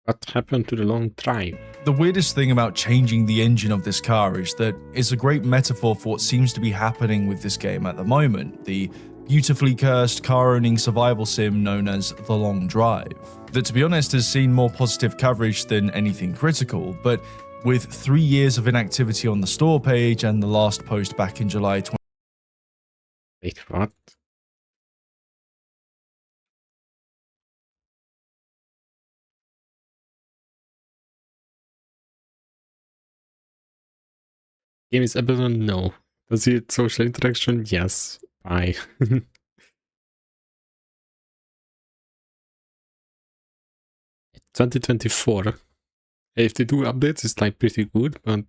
What happened to the long drive? The weirdest thing about changing the engine of this car is that it's a great metaphor for what seems to be happening with this game at the moment, the beautifully cursed car-owning survival sim known as The Long Drive, that to be honest has seen more positive coverage than anything critical, but with 3 years of inactivity on the store page and the last post back in July 20. Wait, what? Game is abandoned? No. Does it social interaction? Yes. Bye. 2024. If they do updates, it's like pretty good, but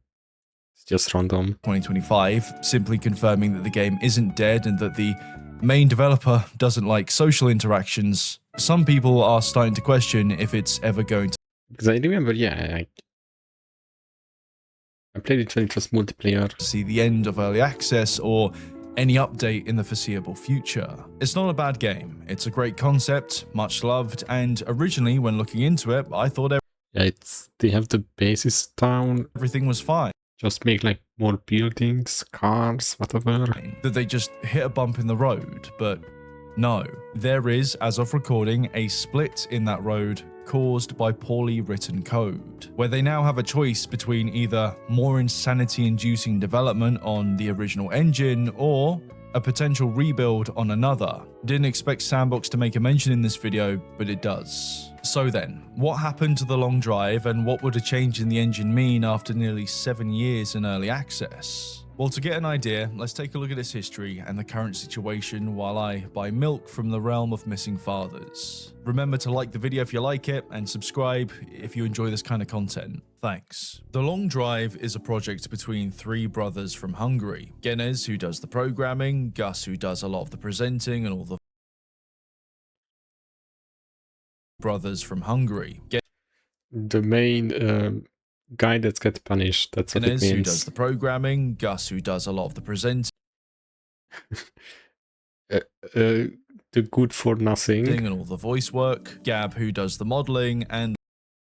it's just random. 2025, simply confirming that the game isn't dead and that the main developer doesn't like social interactions. Some people are starting to question if it's ever going to Because I remember, yeah, I played it when it was multiplayer. see the end of early access or any update in the foreseeable future. It's not a bad game. It's a great concept, much loved, and originally when looking into it, I thought Yeah, they have the bases down. everything was fine. Just make like more buildings, cars, whatever. That they just hit a bump in the road, but no. There is, as of recording, a split in that road caused by poorly written code, where they now have a choice between either more insanity-inducing development on the original engine or a potential rebuild on another. Didn't expect Sandbox to make a mention in this video, but it does. So then, what happened to The Long Drive and what would a change in the engine mean after nearly 7 years in early access? Well, to get an idea, let's take a look at its history and the current situation while I buy milk from the realm of missing fathers. Remember to like the video if you like it and subscribe if you enjoy this kind of content. Thanks. The Long Drive is a project between 3 brothers from Hungary. Genez, who does the programming, Gus, who does a lot of the presenting and all the brothers from Hungary. The main guy that gets punished, that's what it Genez, means. who does the programming, Gus, who does a lot of the presenting The good for nothing. and all the voice work, Gab, who does the modeling, and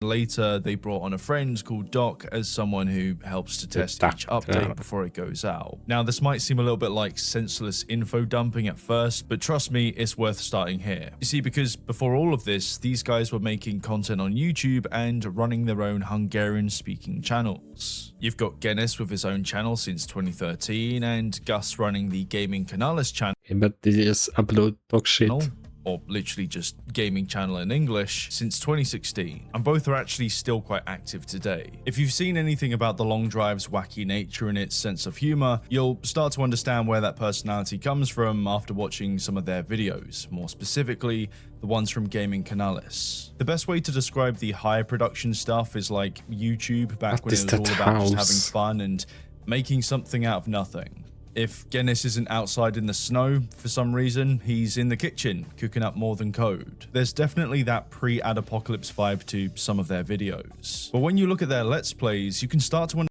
later they brought on a friend called Doc as someone who helps to test each update before it goes out. Now this might seem a little bit like senseless info dumping at first, but trust me, it's worth starting here. You see, because before all of this, these guys were making content on YouTube and running their own Hungarian speaking channels. You've got Genez with his own channel since 2013 and Gus running the Gaming Canales channel. Yeah, but this is upload dog shit. Or literally just gaming channel in English, since 2016, and both are actually still quite active today. If you've seen anything about The Long Drive's wacky nature and its sense of humor, you'll start to understand where that personality comes from after watching some of their videos, more specifically, the ones from Gaming Canales. The best way to describe the higher production stuff is like YouTube back when it was all about just having fun and making something out of nothing. If Genez isn't outside in the snow for some reason, he's in the kitchen cooking up more than code. There's definitely that pre-Apocalypse vibe to some of their videos. But when you look at their Let's Plays, you can start to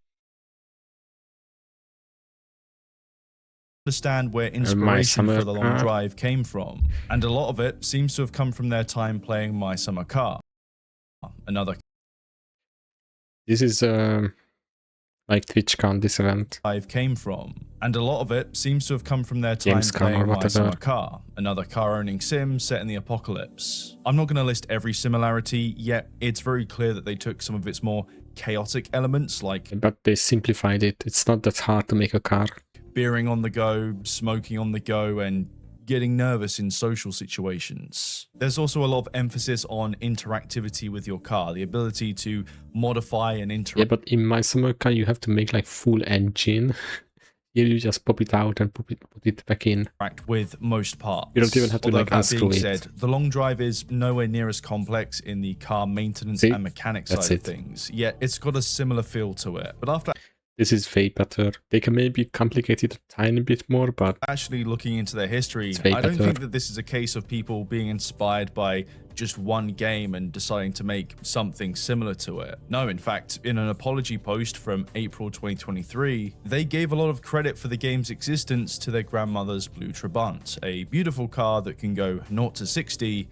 understand where inspiration for The Long Drive came from. And a lot of it seems to have come from their time playing My Summer Car. This is like TwitchCon, this event. Came from. And a lot of it seems to have come from their time playing My Summer Car, another car-owning sim set in the apocalypse. I'm not going to list every similarity, yet it's very clear that they took some of its more chaotic elements like... But they simplified it. It's not that hard to make a car. Beering on the go, smoking on the go, and getting nervous in social situations. There's also a lot of emphasis on interactivity with your car, the ability to modify and interact. Yeah, but in My Summer Car you have to make like full engine. Here you just pop it out and put it back in. With most parts. You don't even have to like unscrew it. Said, The Long Drive is nowhere near as complex in the car maintenance and mechanics side of things, yet it's got a similar feel to it. But after this is way better. They can maybe complicate it a tiny bit more, but actually looking into their history, I don't think that this is a case of people being inspired by just one game and deciding to make something similar to it. No, in fact, in an apology post from April 2023, they gave a lot of credit for the game's existence to their grandmother's blue Trabant, a beautiful car that can go 0 to 60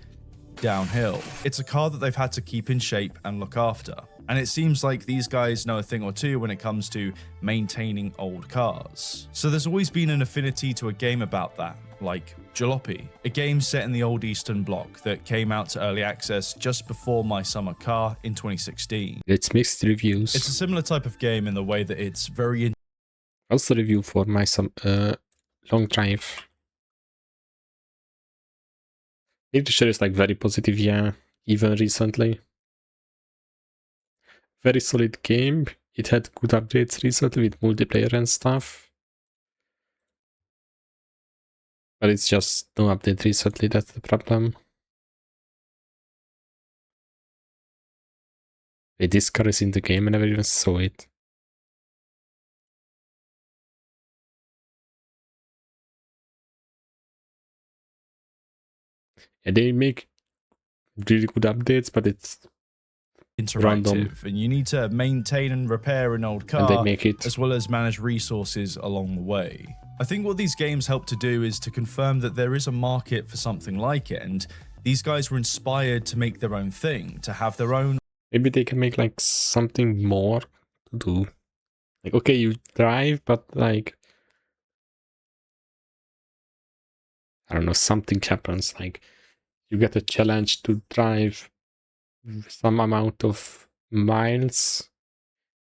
downhill. It's a car that they've had to keep in shape and look after. And it seems like these guys know a thing or two when it comes to maintaining old cars. So there's always been an affinity to a game about that, like Jalopy, a game set in the old Eastern Bloc that came out to early access just before My Summer Car in 2016. It's mixed reviews. It's a similar type of game in the way that it's very... Also review for My Long Drive. Pretty sure it's like very positive, yeah, even recently. Very solid game. It had good updates recently with multiplayer and stuff. But it's just no update recently, that's the problem. This car is in the game, I never even saw it. Yeah, they make really good updates, but it's interactive, random. And you need to maintain and repair an old car, and they make it as well as manage resources along the way. I think what these games help to do is to confirm that there is a market for something like it, and these guys were inspired to make their own thing, to have their own... Maybe they can make like something more to do. Like, okay, you drive, but like, I don't know, something happens. Like, you get a challenge to drive some amount of miles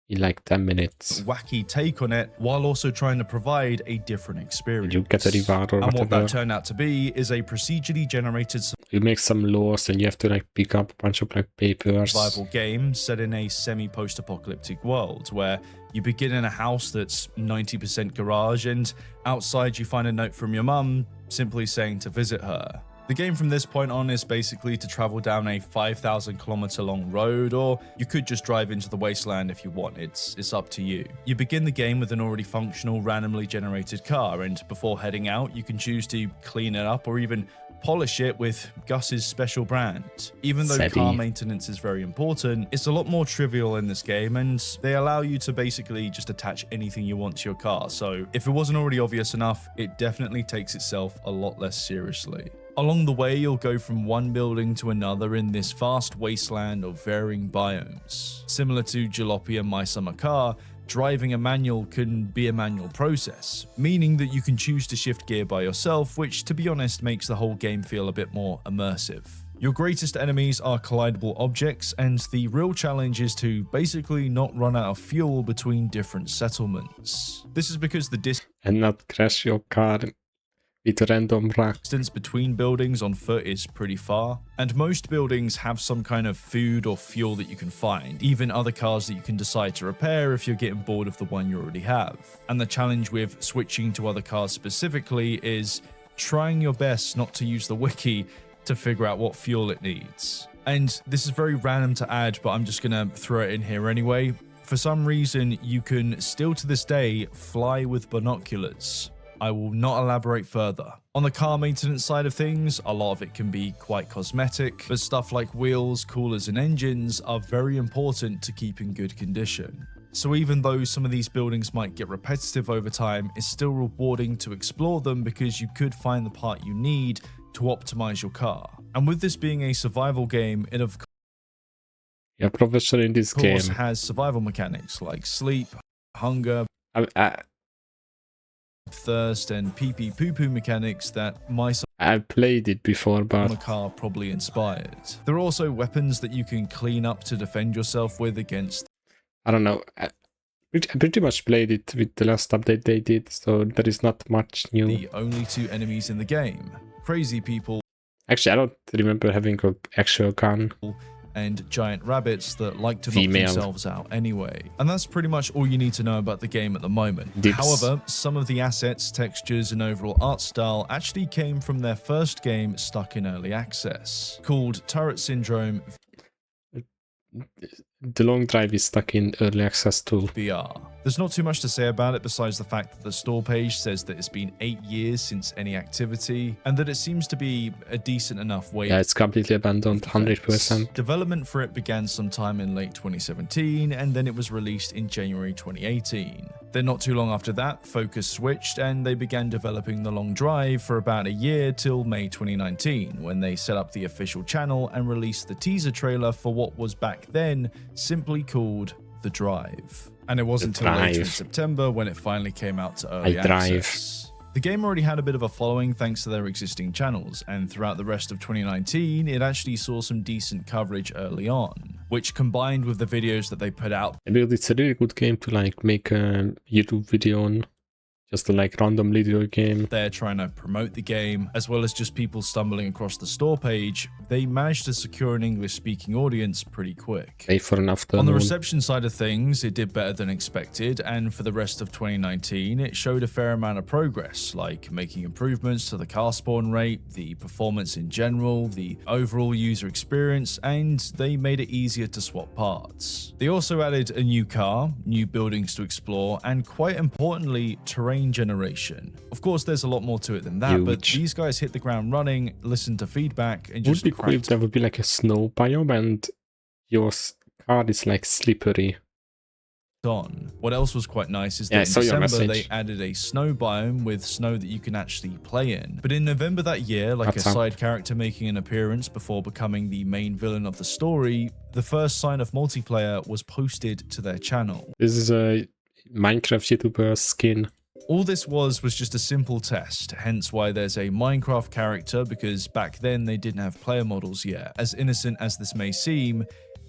in like 10 minutes. Wacky take on it, while also trying to provide a different experience. You get a reward or and whatever. what that turned out to be is a procedurally generated You make some laws and you have to like pick up a bunch of like papers. survival game set in a semi-post-apocalyptic world where you begin in a house that's 90% garage, and outside you find a note from your mum simply saying to visit her. The game from this point on is basically to travel down a 5,000 kilometer long road, or you could just drive into the wasteland if you want. It's up to you. You begin the game with an already functional, randomly generated car, and before heading out, you can choose to clean it up or even polish it with Gus's special brand. Even though car maintenance is very important, it's a lot more trivial in this game, and they allow you to basically just attach anything you want to your car. So if it wasn't already obvious enough, it definitely takes itself a lot less seriously. Along the way, you'll go from one building to another in this vast wasteland of varying biomes. Similar to Jalopy and My Summer Car, driving a manual can be a manual process, meaning that you can choose to shift gear by yourself, which, to be honest, makes the whole game feel a bit more immersive. Your greatest enemies are collidable objects, and the real challenge is to basically not run out of fuel between different settlements. This is because the and not crash your car with a random rock. Distance between buildings on foot is pretty far, and most buildings have some kind of food or fuel that you can find, even other cars that you can decide to repair if you're getting bored of the one you already have. And the challenge with switching to other cars specifically is trying your best not to use the wiki to figure out what fuel it needs. And this is very random to add, but I'm just gonna throw it in here anyway. For some reason, you can still to this day fly with binoculars. I will not elaborate further. On the car maintenance side of things, a lot of it can be quite cosmetic, but stuff like wheels, coolers, and engines are very important to keep in good condition. So even though some of these buildings might get repetitive over time, it's still rewarding to explore them because you could find the part you need to optimize your car. And with this being a survival game, it of professional in this course game has survival mechanics like sleep, hunger, thirst, and pee-pee poo-poo mechanics that I've played it before, but the car probably inspired. There are also weapons that you can clean up to defend yourself with against. I don't know. I pretty much played it with the last update they did, so there is not much new. The only two enemies in the game. Crazy people. Actually, I don't remember having an actual gun. And giant rabbits that like to knock themselves out anyway. And that's pretty much all you need to know about the game at the moment. However, some of the assets, textures, and overall art style actually came from their first game stuck in early access, called Turret Syndrome The Long Drive is stuck in early access too. VR. There's not too much to say about it besides the fact that the store page says that it's been 8 years since any activity, and that it seems to be a decent enough wait. Yeah, it's completely abandoned, 100%. Development for it began sometime in late 2017, and then it was released in January 2018. Then not too long after that, focus switched and they began developing The Long Drive for about a year till May 2019, when they set up the official channel and released the teaser trailer for what was back then simply called The Drive. And it wasn't until later in September when it finally came out to early access. The game already had a bit of a following thanks to their existing channels, and throughout the rest of 2019, it actually saw some decent coverage early on, which combined with the videos that they put out. Because it's a really good game to like make a YouTube video on. Just a like random little game. They're trying to promote the game, as well as just people stumbling across the store page. They managed to secure an English-speaking audience pretty quick. Pay for an afternoon. On the reception side of things, it did better than expected, and for the rest of 2019, it showed a fair amount of progress, like making improvements to the car spawn rate, the performance in general, the overall user experience, and they made it easier to swap parts. They also added a new car, new buildings to explore, and quite importantly, terrain generation. Of course, there's a lot more to it than that, but these guys hit the ground running, listened to feedback, and just would be cool if there would be like a snow biome and your car is like slippery. On. What else was quite nice is that in December they added a snow biome with snow that you can actually play in. But in November that year, like a side character making an appearance before becoming the main villain of the story, the first sign of multiplayer was posted to their channel. This is a Minecraft YouTuber skin. All this was just a simple test, hence why there's a Minecraft character, because back then they didn't have player models yet. As innocent as this may seem,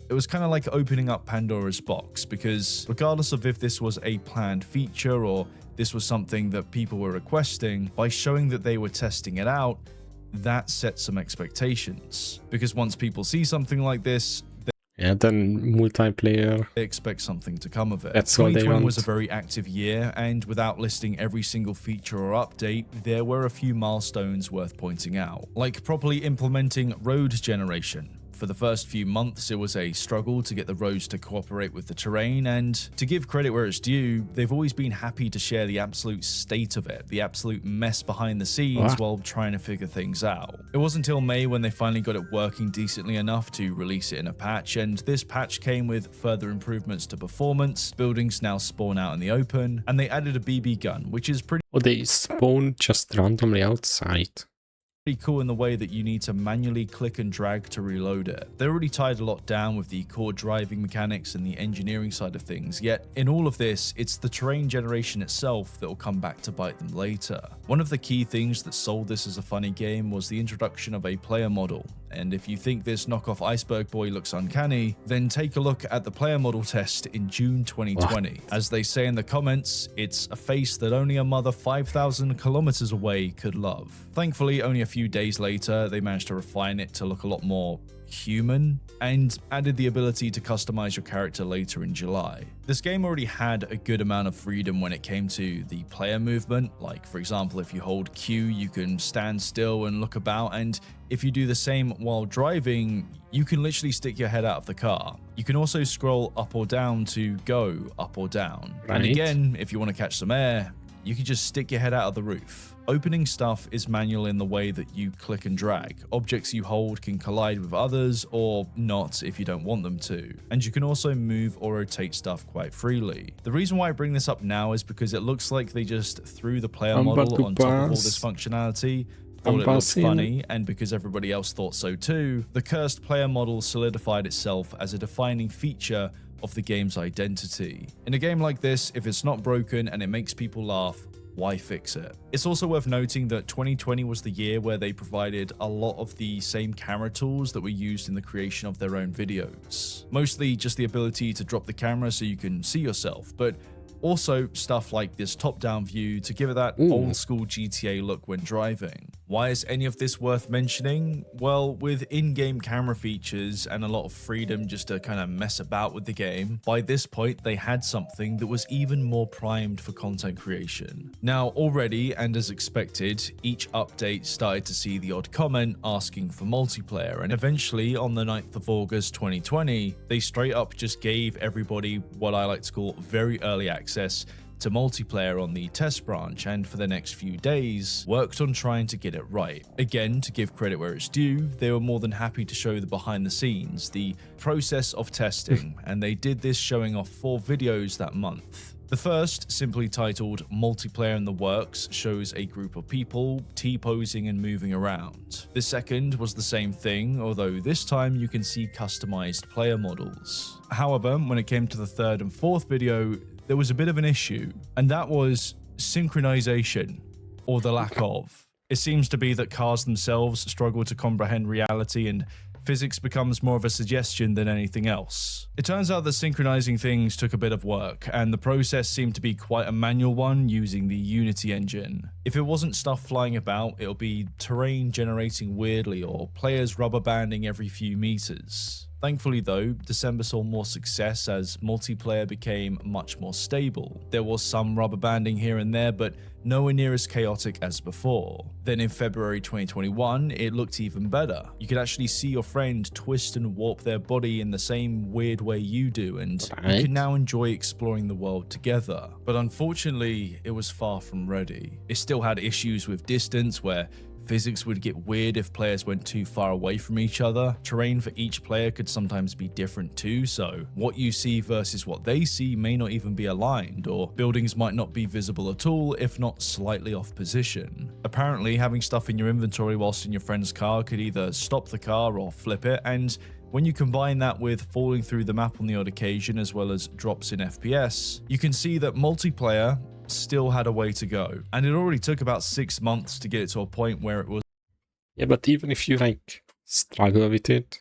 it was kind of like opening up Pandora's box, because regardless of if this was a planned feature or this was something that people were requesting, by showing that they were testing it out, that set some expectations. Because once people see something like this, then multiplayer. they expect something to come of it. That's what they 2020 want. was a very active year, and without listing every single feature or update, there were a few milestones worth pointing out, like properly implementing road generation. For the first few months, it was a struggle to get the roads to cooperate with the terrain, and to give credit where it's due, they've always been happy to share the absolute state of it, the absolute mess behind the scenes while trying to figure things out. It wasn't until May when they finally got it working decently enough to release it in a patch, and this patch came with further improvements to performance, buildings now spawn out in the open, and they added a BB gun, which is pretty they spawn just randomly outside. cool in the way that you need to manually click and drag to reload it. They already tied a lot down with the core driving mechanics and the engineering side of things, yet in all of this, it's the terrain generation itself that will come back to bite them later. One of the key things that sold this as a funny game was the introduction of a player model, and if you think this knockoff Iceberg Boy looks uncanny, then take a look at the player model test in June 2020. As they say in the comments, it's a face that only a mother 5,000 kilometers away could love. Thankfully, only a few days later, they managed to refine it to look a lot more human and added the ability to customize your character later in July. This game already had a good amount of freedom when it came to the player movement. Like, for example, if you hold Q, you can stand still and look about, and if you do the same while driving, you can literally stick your head out of the car. You can also scroll up or down to go up or down. And again, if you want to catch some air, you can just stick your head out of the roof. Opening stuff is manual in the way that you click and drag. Objects you hold can collide with others or not if you don't want them to. And you can also move or rotate stuff quite freely. The reason why I bring this up now is because it looks like they just threw the player model on top of all this functionality, thought it looked funny, and because everybody else thought so too, the cursed player model solidified itself as a defining feature of the game's identity. In a game like this, if it's not broken and it makes people laugh, why fix it? It's also worth noting that 2020 was the year where they provided a lot of the same camera tools that were used in the creation of their own videos. Mostly just the ability to drop the camera so you can see yourself, but also stuff like this top-down view to give it that old-school GTA look when driving. Why is any of this worth mentioning? Well, with in-game camera features and a lot of freedom just to kind of mess about with the game, by this point they had something that was even more primed for content creation. Now, already, and as expected, each update started to see the odd comment asking for multiplayer, and eventually on the 9th of August 2020, they straight up just gave everybody what I like to call very early access to multiplayer on the test branch, and for the next few days worked on trying to get it right. Again, to give credit where it's due, they were more than happy to show the behind the scenes, the process of testing, and they did this showing off 4 videos that month. The first, simply titled Multiplayer in the Works, shows a group of people T-posing and moving around. The second was the same thing, although this time you can see customized player models. However, when it came to the third and fourth video, there was a bit of an issue, and that was synchronization, or the lack of. It seems to be that cars themselves struggle to comprehend reality, and physics becomes more of a suggestion than anything else. It turns out that synchronizing things took a bit of work, and the process seemed to be quite a manual one using the Unity engine. If it wasn't stuff flying about, it'll be terrain generating weirdly or players rubber banding every few meters. Thankfully though, December saw more success as multiplayer became much more stable. There was some rubber banding here and there, but nowhere near as chaotic as before. Then in February 2021, it looked even better. You could actually see your friend twist and warp their body in the same weird way you do, and you can now enjoy exploring the world together. But unfortunately, it was far from ready. It still had issues with distance, where physics would get weird if players went too far away from each other. Terrain for each player could sometimes be different too, so what you see versus what they see may not even be aligned, or buildings might not be visible at all, if not slightly off position. Apparently, having stuff in your inventory whilst in your friend's car could either stop the car or flip it, and when you combine that with falling through the map on the odd occasion, as well as drops in FPS, you can see that multiplayer still had a way to go, and it already took about 6 months to get it to a point where it was. Yeah, but even if you like struggle with it,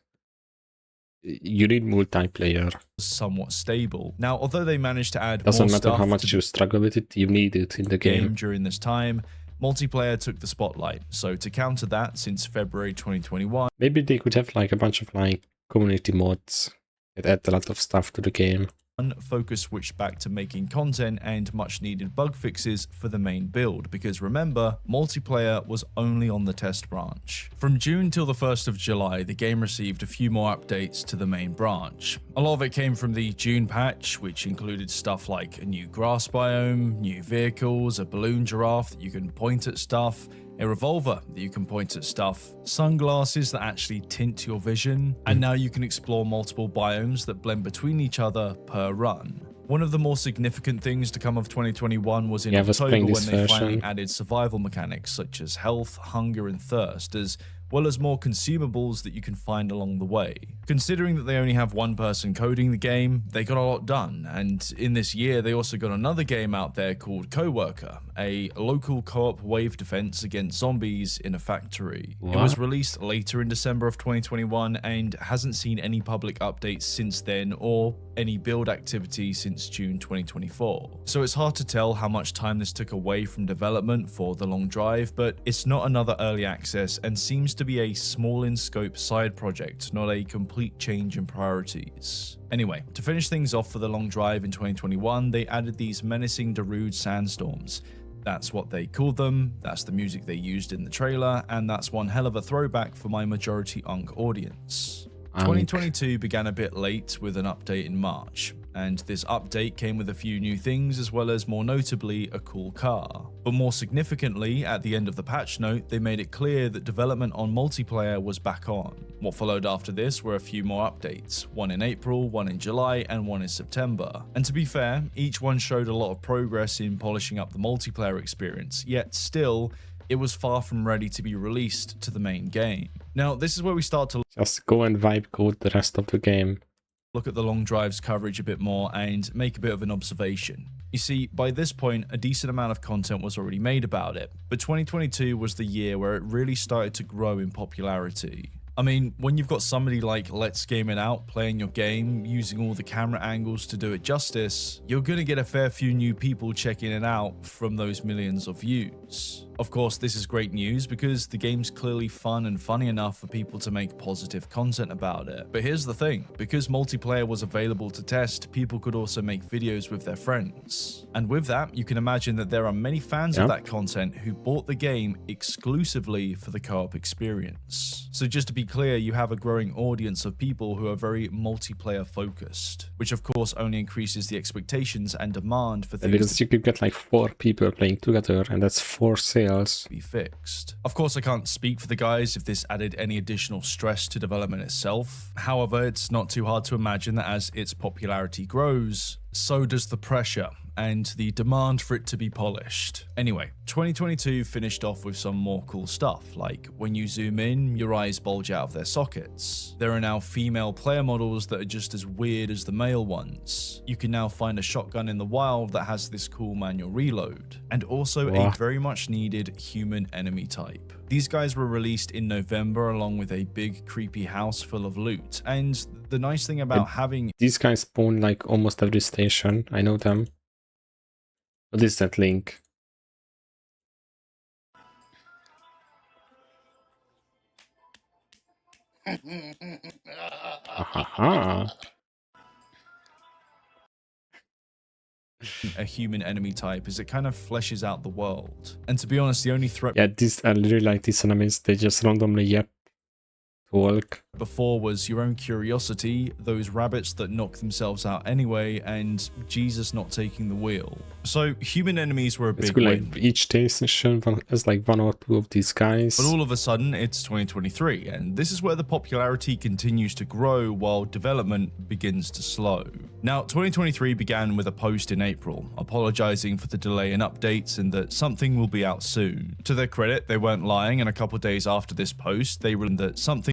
you need multiplayer. Somewhat stable. Now, although they managed to add Doesn't more matter stuff how much to you struggle with it, you need it in the game. during this time, multiplayer took the spotlight. So to counter that, since February 2021, Maybe they could have like a bunch of like community mods that add a lot of stuff to the game. focus switched back to making content and much needed bug fixes for the main build, because remember, multiplayer was only on the test branch. From June till the 1st of July, the game received a few more updates to the main branch. A lot of it came from the June patch, which included stuff like a new grass biome, new vehicles, a balloon giraffe that you can point at stuff, a revolver that you can point at stuff, sunglasses that actually tint your vision, and now you can explore multiple biomes that blend between each other per run. One of the more significant things to come of 2021 was in October when they finally added survival mechanics such as health, hunger, and thirst, as well as more consumables that you can find along the way. Considering that they only have one person coding the game, they got a lot done, and in this year they also got another game out there called Coworker, a local co-op wave defense against zombies in a factory. What? It was released later in December of 2021 and hasn't seen any public updates since then or any build activity since June 2024. So it's hard to tell how much time this took away from development for The Long Drive, but it's not another early access and seems to be a small in scope side project, not a complete change in priorities. Anyway, to finish things off for The Long Drive in 2021, they added these menacing Darude sandstorms. That's what they called them, that's the music they used in the trailer, and that's one hell of a throwback for my majority Unk audience. 2022 began a bit late with an update in March, and this update came with a few new things as well as, more notably, a cool car. But more significantly, at the end of the patch note, they made it clear that development on multiplayer was back on. What followed after this were a few more updates, one in April, one in July, and one in September. And to be fair, each one showed a lot of progress in polishing up the multiplayer experience, yet still, it was far from ready to be released to the main game. Now, this is where we start to just go and vibe code the rest of the game. Look at the Long Drive's coverage a bit more and make a bit of an observation. You see, by this point, a decent amount of content was already made about it, but 2022 was the year where it really started to grow in popularity. I mean, when you've got somebody like Let's Game It Out playing your game, using all the camera angles to do it justice, you're gonna get a fair few new people checking it out from those millions of views. Of course, this is great news because the game's clearly fun and funny enough for people to make positive content about it. But here's the thing, because multiplayer was available to test, people could also make videos with their friends. And with that, you can imagine that there are many fans of that content who bought the game exclusively for the co-op experience. So just to be clear, you have a growing audience of people who are very multiplayer focused, which of course only increases the expectations and demand for things because you could get like 4 people playing together, and that's 4 sales. Be fixed. Of course, I can't speak for the guys if this added any additional stress to development itself. However, it's not too hard to imagine that as its popularity grows, so does the pressure, and the demand for it to be polished. Anyway, 2022 finished off with some more cool stuff, like when you zoom in, your eyes bulge out of their sockets. There are now female player models that are just as weird as the male ones. You can now find a shotgun in the wild that has this cool manual reload, and also a very much needed human enemy type. These guys were released in November along with a big creepy house full of loot, and the nice thing about having these guys spawn like almost every station. I know them. What is that link? a human enemy type is it kind of fleshes out the world. And to be honest, the only threat I really like these enemies. They just randomly talk. Before was your own curiosity, those rabbits that knock themselves out anyway, and Jesus not taking the wheel. So human enemies were a big win. Like each station has like 1 or 2 of these guys. But all of a sudden, it's 2023, and this is where the popularity continues to grow while development begins to slow. Now, 2023 began with a post in April, apologizing for the delay in updates and that something will be out soon. To their credit, they weren't lying, and a couple days after this post, they revealed that something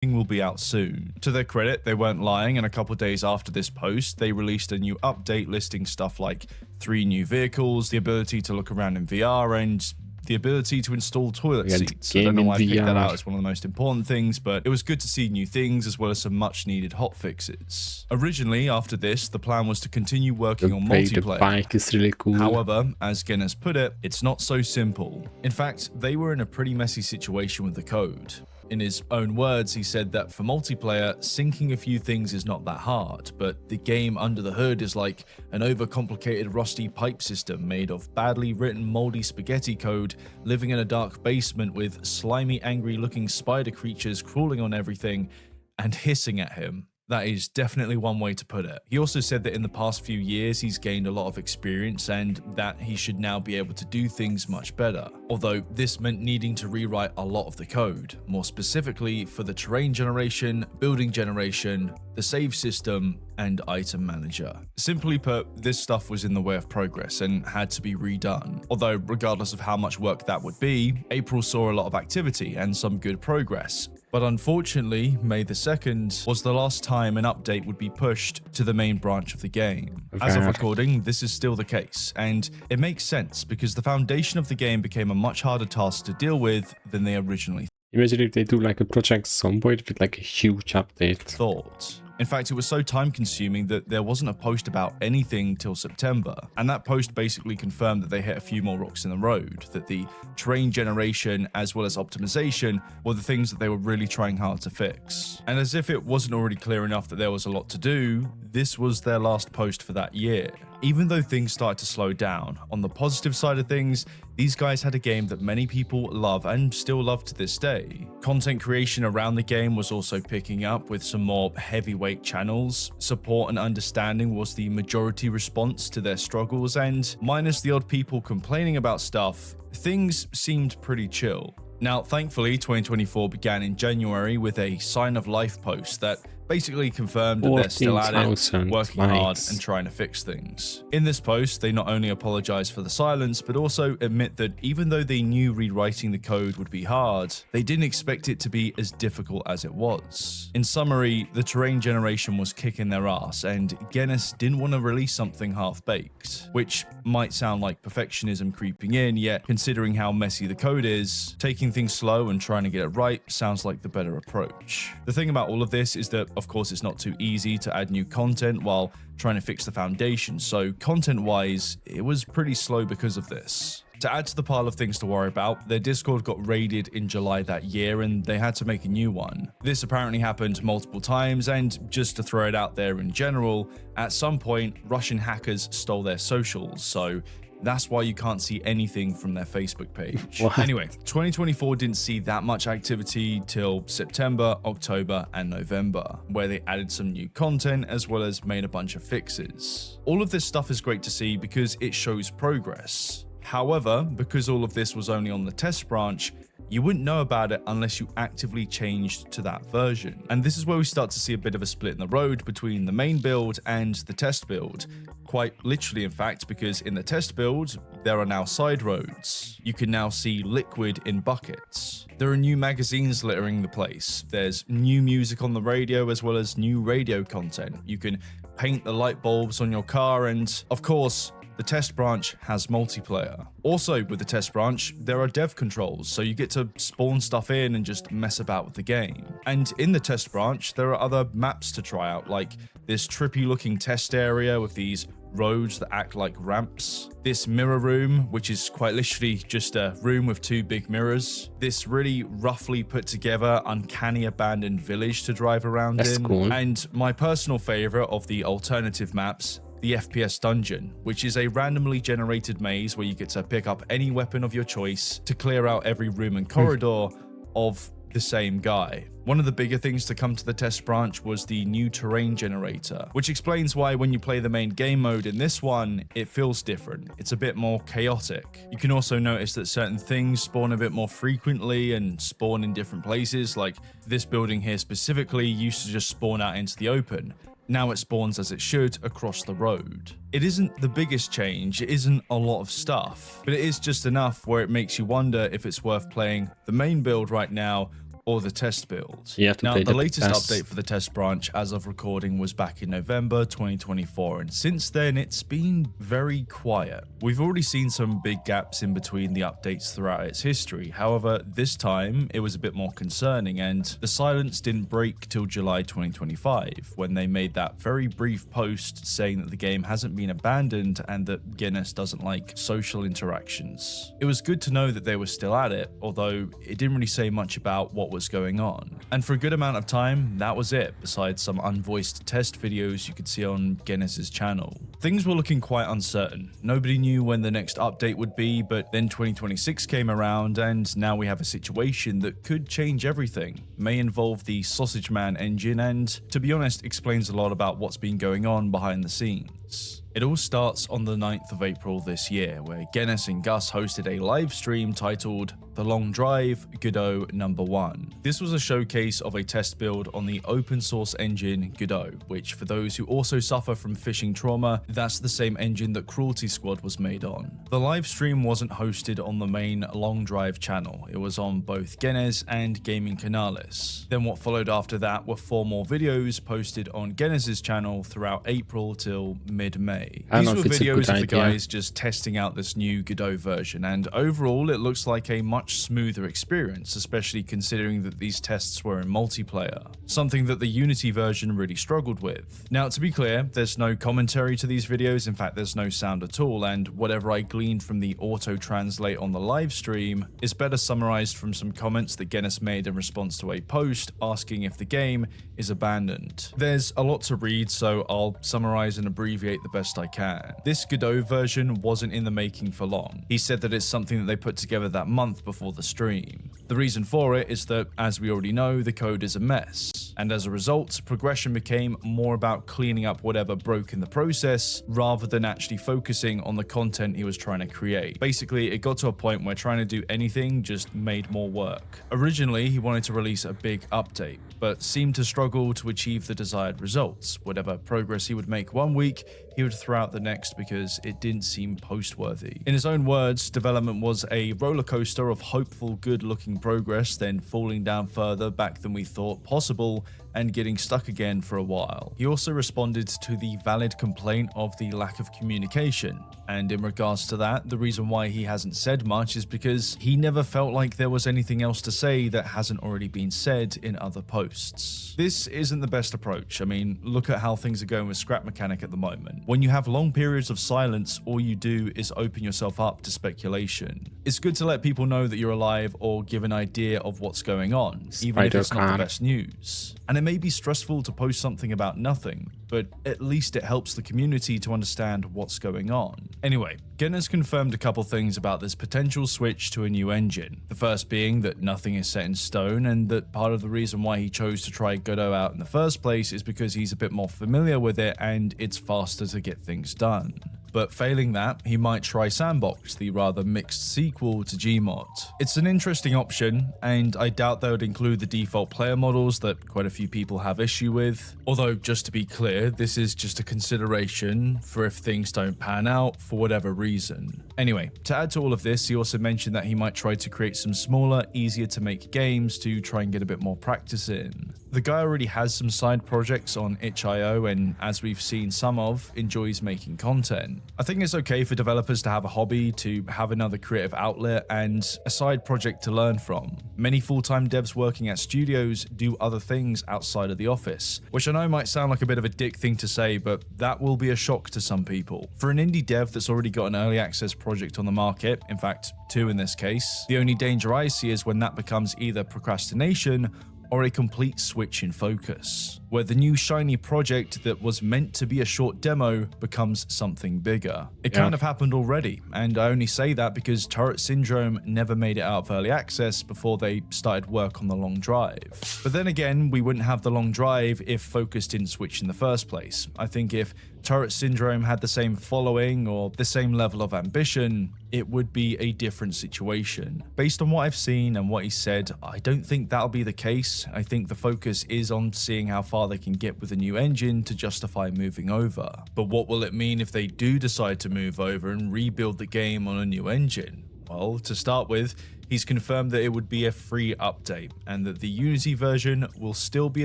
will be out soon. To their credit, they weren't lying, and a couple days after this post, they released a new update listing stuff like 3 new vehicles, the ability to look around in VR, and the ability to install toilet seats. I don't know why I picked that out as one of the most important things, but it was good to see new things as well as some much needed hotfixes. Originally, after this, the plan was to continue working on multiplayer. The bike is really cool. However, as Guinness put it, it's not so simple. In fact, they were in a pretty messy situation with the code. In his own words, he said that for multiplayer, syncing a few things is not that hard, but the game under the hood is like an overcomplicated rusty pipe system made of badly written moldy spaghetti code living in a dark basement with slimy, angry-looking spider creatures crawling on everything and hissing at him. That is definitely one way to put it. He also said that in the past few years, he's gained a lot of experience and that he should now be able to do things much better. Although this meant needing to rewrite a lot of the code, more specifically for the terrain generation, building generation, the save system, and item manager. Simply put, this stuff was in the way of progress and had to be redone. Although, regardless of how much work that would be, April saw a lot of activity and some good progress. But unfortunately, May the 2nd was the last time an update would be pushed to the main branch of the game. As of recording, this is still the case, and it makes sense because the foundation of the game became a much harder task to deal with than they originally Imagine if they do like a project Zomboid with like a huge update. thought. In fact, it was so time-consuming that there wasn't a post about anything till September, and that post basically confirmed that they hit a few more rocks in the road, that the terrain generation as well as optimization were the things that they were really trying hard to fix. And as if it wasn't already clear enough that there was a lot to do, this was their last post for that year. Even though things started to slow down, on the positive side of things, these guys had a game that many people love and still love to this day. Content creation around the game was also picking up with some more heavyweight channels. Support and understanding was the majority response to their struggles, and minus the odd people complaining about stuff, things seemed pretty chill. Now, thankfully, 2024 began in January with a sign of life post that basically confirmed that they're still at it, working hard and trying to fix things. In this post, they not only apologize for the silence, but also admit that even though they knew rewriting the code would be hard, they didn't expect it to be as difficult as it was. In summary, the terrain generation was kicking their ass, and Guinness didn't want to release something half-baked, which might sound like perfectionism creeping in, yet considering how messy the code is, taking things slow and trying to get it right sounds like the better approach. The thing about all of this is that of course, it's not too easy to add new content while trying to fix the foundation, so content-wise, it was pretty slow because of this. To add to the pile of things to worry about, their Discord got raided in July that year and they had to make a new one. This apparently happened multiple times, and just to throw it out there in general, at some point, Russian hackers stole their socials, so that's why you can't see anything from their Facebook page. What? Anyway, 2024 didn't see that much activity till September, October, and November, where they added some new content as well as made a bunch of fixes. All of this stuff is great to see because it shows progress. However, because all of this was only on the test branch, you wouldn't know about it unless you actively changed to that version. And this is where we start to see a bit of a split in the road between the main build and the test build. Quite literally, in fact, because in the test build, there are now side roads. You can now see liquid in buckets. There are new magazines littering the place. There's new music on the radio as well as new radio content. You can paint the light bulbs on your car, and of course, the test branch has multiplayer. Also, with the test branch, there are dev controls, so you get to spawn stuff in and just mess about with the game. And in the test branch, there are other maps to try out, like this trippy looking test area with these roads that act like ramps, this mirror room, which is quite literally just a room with two big mirrors, this really roughly put together uncanny abandoned village to drive around in, cool. and my personal favorite of the alternative maps, the FPS dungeon, which is a randomly generated maze where you get to pick up any weapon of your choice to clear out every room and corridor of the same guy. One of the bigger things to come to the test branch was the new terrain generator, which explains why when you play the main game mode in this one, it feels different. It's a bit more chaotic. You can also notice that certain things spawn a bit more frequently and spawn in different places, like this building here specifically used to just spawn out into the open. Now it spawns as it should across the road. It isn't the biggest change, it isn't a lot of stuff, but it is just enough where it makes you wonder if it's worth playing the main build right now or the test build. Now, the latest update for the test branch as of recording was back in November 2024, and since then it's been very quiet. We've already seen some big gaps in between the updates throughout its history. However, this time it was a bit more concerning, and the silence didn't break till July 2025, when they made that very brief post saying that the game hasn't been abandoned and that Guinness doesn't like social interactions. It was good to know that they were still at it, although it didn't really say much about what was going on. And for a good amount of time, that was it, besides some unvoiced test videos you could see on Guinness's channel. Things were looking quite uncertain. Nobody knew when the next update would be, but then 2026 came around, and now we have a situation that could change everything. May involve the Sausage Man engine, and to be honest, explains a lot about what's been going on behind the scenes. It all starts on the 9th of April this year, where Guinness and Gus hosted a live stream titled The Long Drive Godot Number 1. This was a showcase of a test build on the open source engine Godot, which for those who also suffer from phishing trauma, that's the same engine that Cruelty Squad was made on. The live stream wasn't hosted on the main Long Drive channel, it was on both Guinness and Gaming Canales. Then what followed after that were 4 more videos posted on Guinness's channel throughout April till mid-May. These were videos of the guys just testing out this new Godot version, and overall it looks like a much smoother experience, especially considering that these tests were in multiplayer, something that the Unity version really struggled with. Now, to be clear, there's no commentary to these videos, in fact there's no sound at all, and whatever I gleaned from the auto-translate on the live stream is better summarized from some comments that Guinness made in response to a post asking if the game is abandoned. There's a lot to read, so I'll summarize and abbreviate the best I can. This Godot version wasn't in the making for long. He said that it's something that they put together that month before the stream. The reason for it is that, as we already know, the code is a mess, and as a result, progression became more about cleaning up whatever broke in the process rather than actually focusing on the content he was trying to create. Basically, it got to a point where trying to do anything just made more work. Originally, he wanted to release a big update, but seemed to struggle to achieve the desired results. Whatever progress he would make one week, he would throw out the next because it didn't seem post-worthy. In his own words, development was a roller coaster of hopeful, good-looking progress, then falling down further back than we thought possible, and getting stuck again for a while. He also responded to the valid complaint of the lack of communication, and in regards to that, the reason why he hasn't said much is because he never felt like there was anything else to say that hasn't already been said in other posts. This isn't the best approach. I mean, look at how things are going with Scrap Mechanic at the moment. When you have long periods of silence, all you do is open yourself up to speculation. It's good to let people know that you're alive or give an idea of what's going on, even if it's not the best news. And it may be stressful to post something about nothing, but at least it helps the community to understand what's going on. Anyway, Guinness confirmed a couple things about this potential switch to a new engine. The first being that nothing is set in stone, and that part of the reason why he chose to try Godot out in the first place is because he's a bit more familiar with it and it's faster to get things done. but failing that, he might try Sandbox, the rather mixed sequel to Gmod. It's an interesting option, and I doubt they would include the default player models that quite a few people have issue with. Although, just to be clear, this is just a consideration for if things don't pan out for whatever reason. Anyway, to add to all of this, he also mentioned that he might try to create some smaller, easier to make games to try and get a bit more practice in. The guy already has some side projects on itch.io, and as we've seen some of, enjoys making content. I think it's okay for developers to have a hobby, to have another creative outlet, and a side project to learn from. Many full-time devs working at studios do other things outside of the office, which I know might sound like a bit of a dick thing to say, but that will be a shock to some people. For an indie dev that's already got an early access project on the market, in fact, 2 in this case, the only danger I see is when that becomes either procrastination or a complete switch in focus, where the new shiny project that was meant to be a short demo becomes something bigger. It kind of happened already, and I only say that because Turret Syndrome never made it out of early access before they started work on the long drive. But then again, we wouldn't have the long drive if focus didn't switch in the first place. I think if Turret Syndrome had the same following or the same level of ambition, it would be a different situation. Based on what I've seen and what he said, I don't think that'll be the case. I think the focus is on seeing how far they can get with a new engine to justify moving over. But what will it mean if they do decide to move over and rebuild the game on a new engine? Well, to start with, he's confirmed that it would be a free update and that the Unity version will still be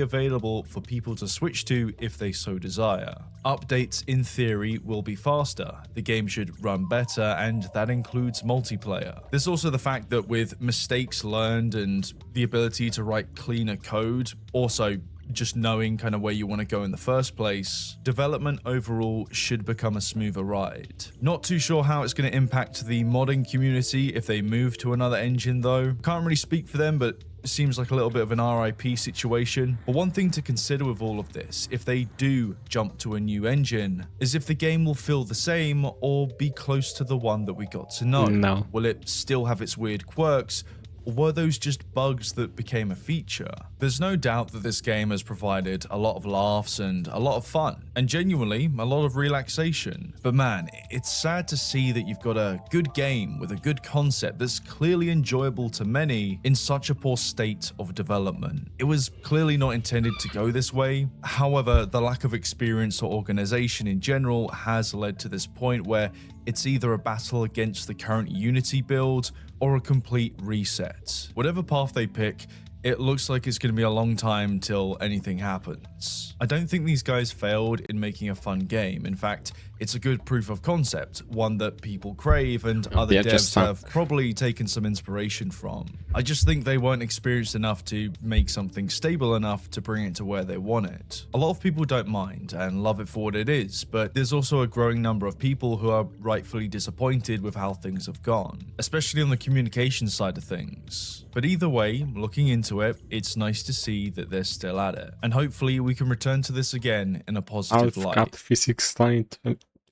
available for people to switch to if they so desire. Updates, in theory, will be faster, the game should run better, and that includes multiplayer. There's also the fact that with mistakes learned and the ability to write cleaner code, also just knowing kind of where you want to go in the first place, development overall should become a smoother ride. Not too sure how it's going to impact the modding community if they move to another engine though. Can't really speak for them, but it seems like a little bit of an RIP situation. But one thing to consider with all of this, if they do jump to a new engine, is if the game will feel the same or be close to the one that we got to know. No. Will it still have its weird quirks? Or were those just bugs that became a feature? There's no doubt that this game has provided a lot of laughs and a lot of fun, and genuinely a lot of relaxation. But man, it's sad to see that you've got a good game with a good concept that's clearly enjoyable to many in such a poor state of development. It was clearly not intended to go this way. However, the lack of experience or organization in general has led to this point where it's either a battle against the current Unity build or a complete reset. Whatever path they pick, it looks like it's going to be a long time till anything happens. I don't think these guys failed in making a fun game. In fact, it's a good proof of concept, one that people crave and other devs have probably taken some inspiration from. I just think they weren't experienced enough to make something stable enough to bring it to where they want it. A lot of people don't mind and love it for what it is, but there's also a growing number of people who are rightfully disappointed with how things have gone, especially on the communication side of things. But either way, looking into it, it's nice to see that they're still at it, and hopefully we can return to this again in a positive light. I've got physics starting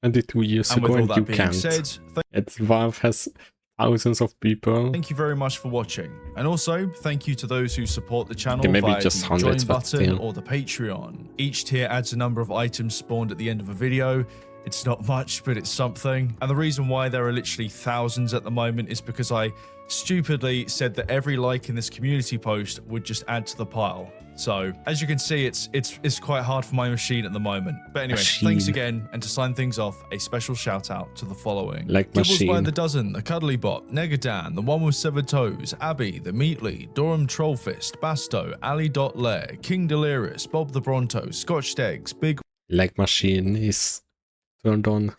22 years ago and you can't. Valve has thousands of people. Thank you very much for watching, and also thank you to those who support the channel maybe via just the hundreds, join button still. or the Patreon. Each tier adds a number of items spawned at the end of a video. It's not much, but it's something. And the reason why there are literally thousands at the moment is because I stupidly said that every like in this community post would just add to the pile. So as you can see, it's quite hard for my machine at the moment. But anyway, thanks again, and to sign things off, a special shout out to the following: Like Gibbles by the dozen, the Cuddly Bot, Negadan, the one with severed toes, Abby, the Meatly, Durham Trollfist, Basto, Ali.Lair, King Delirious, Bob the Bronto, Scotched Eggs, Big Like machine is turned on.